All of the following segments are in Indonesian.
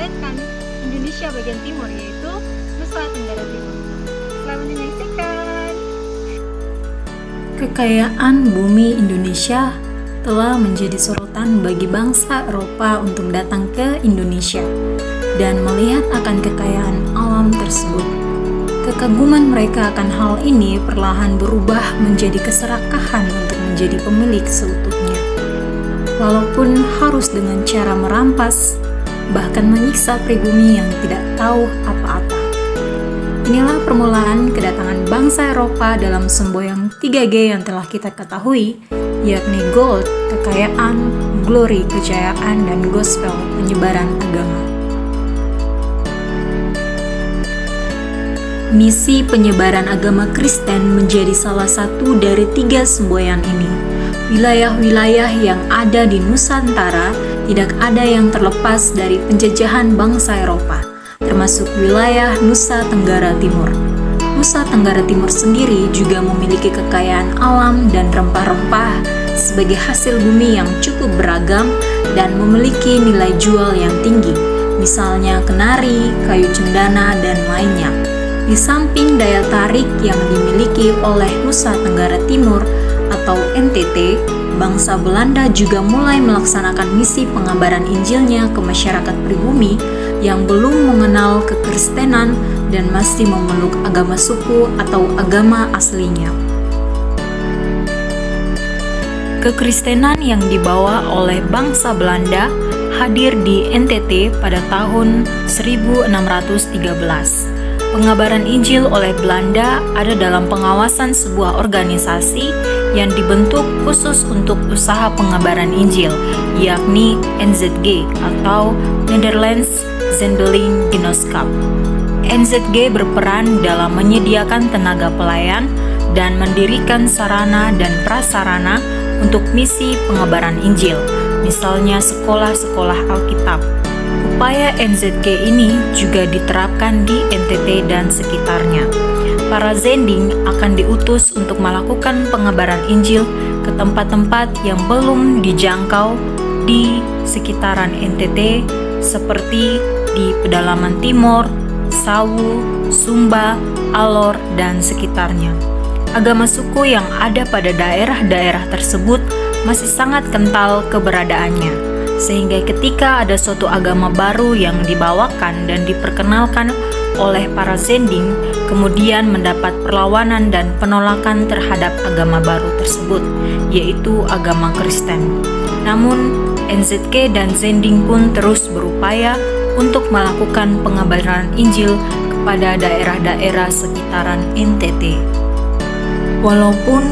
melainkan Indonesia bagian timur, yaitu Nusa Tenggara Timur. Selamat menyaksikan. Kekayaan bumi Indonesia telah menjadi sorotan bagi bangsa Eropa untuk datang ke Indonesia dan melihat akan kekayaan alam tersebut. Kekaguman mereka akan hal ini perlahan berubah menjadi keserakahan untuk menjadi pemilik seutuhnya. Walaupun harus dengan cara merampas, bahkan menyiksa pribumi yang tidak tahu apa-apa. Inilah permulaan kedatangan bangsa Eropa dalam semboyan 3G yang telah kita ketahui, yakni gold, kekayaan, glory, kejayaan, dan gospel, penyebaran agama. Misi penyebaran agama Kristen menjadi salah satu dari 3 semboyan ini. Wilayah-wilayah yang ada di Nusantara tidak ada yang terlepas dari penjajahan bangsa Eropa, termasuk wilayah Nusa Tenggara Timur. Nusa Tenggara Timur sendiri juga memiliki kekayaan alam dan rempah-rempah sebagai hasil bumi yang cukup beragam dan memiliki nilai jual yang tinggi, misalnya kenari, kayu cendana, dan lainnya. Di samping daya tarik yang dimiliki oleh Nusa Tenggara Timur atau NTT, bangsa Belanda juga mulai melaksanakan misi pengabaran Injilnya ke masyarakat pribumi yang belum mengenal kekristenan dan masih memeluk agama suku atau agama aslinya. Kekristenan yang dibawa oleh bangsa Belanda hadir di NTT pada tahun 1613. Pengabaran Injil oleh Belanda ada dalam pengawasan sebuah organisasi yang dibentuk khusus untuk usaha pengabaran Injil, yakni NZG atau Netherlands Zendeling Genootschap. NZG berperan dalam menyediakan tenaga pelayan dan mendirikan sarana dan prasarana untuk misi pengabaran Injil, misalnya sekolah-sekolah Alkitab. Upaya NZG ini juga diterapkan di NTT dan sekitarnya. Para zending akan diutus untuk melakukan pengabaran Injil ke tempat-tempat yang belum dijangkau di sekitaran NTT seperti di pedalaman timur, Sawu, Sumba, Alor, dan sekitarnya. Agama suku yang ada pada daerah-daerah tersebut masih sangat kental keberadaannya, sehingga ketika ada suatu agama baru yang dibawakan dan diperkenalkan oleh para zending, kemudian mendapat perlawanan dan penolakan terhadap agama baru tersebut, yaitu agama Kristen. Namun, NZK dan zending pun terus berupaya untuk melakukan pengabaran Injil kepada daerah-daerah sekitaran NTT. Walaupun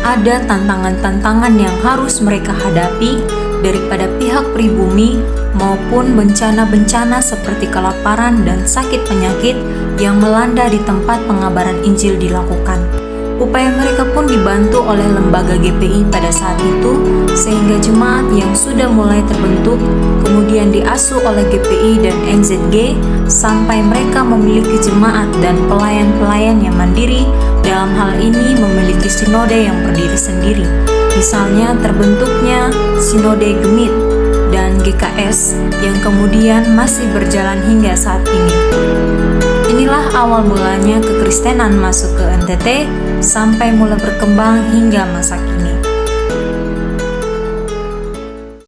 ada tantangan-tantangan yang harus mereka hadapi, daripada pihak pribumi maupun bencana-bencana seperti kelaparan dan sakit penyakit yang melanda di tempat pengabaran Injil dilakukan. Upaya mereka pun dibantu oleh lembaga GPI pada saat itu, sehingga jemaat yang sudah mulai terbentuk kemudian diasuh oleh GPI dan NZG sampai mereka memiliki jemaat dan pelayan-pelayan yang mandiri, dalam hal ini memiliki sinode yang berdiri sendiri. Misalnya terbentuknya Sinode Gemit dan GKS yang kemudian masih berjalan hingga saat ini. Inilah awal mulanya kekristenan masuk ke NTT sampai mulai berkembang hingga masa kini.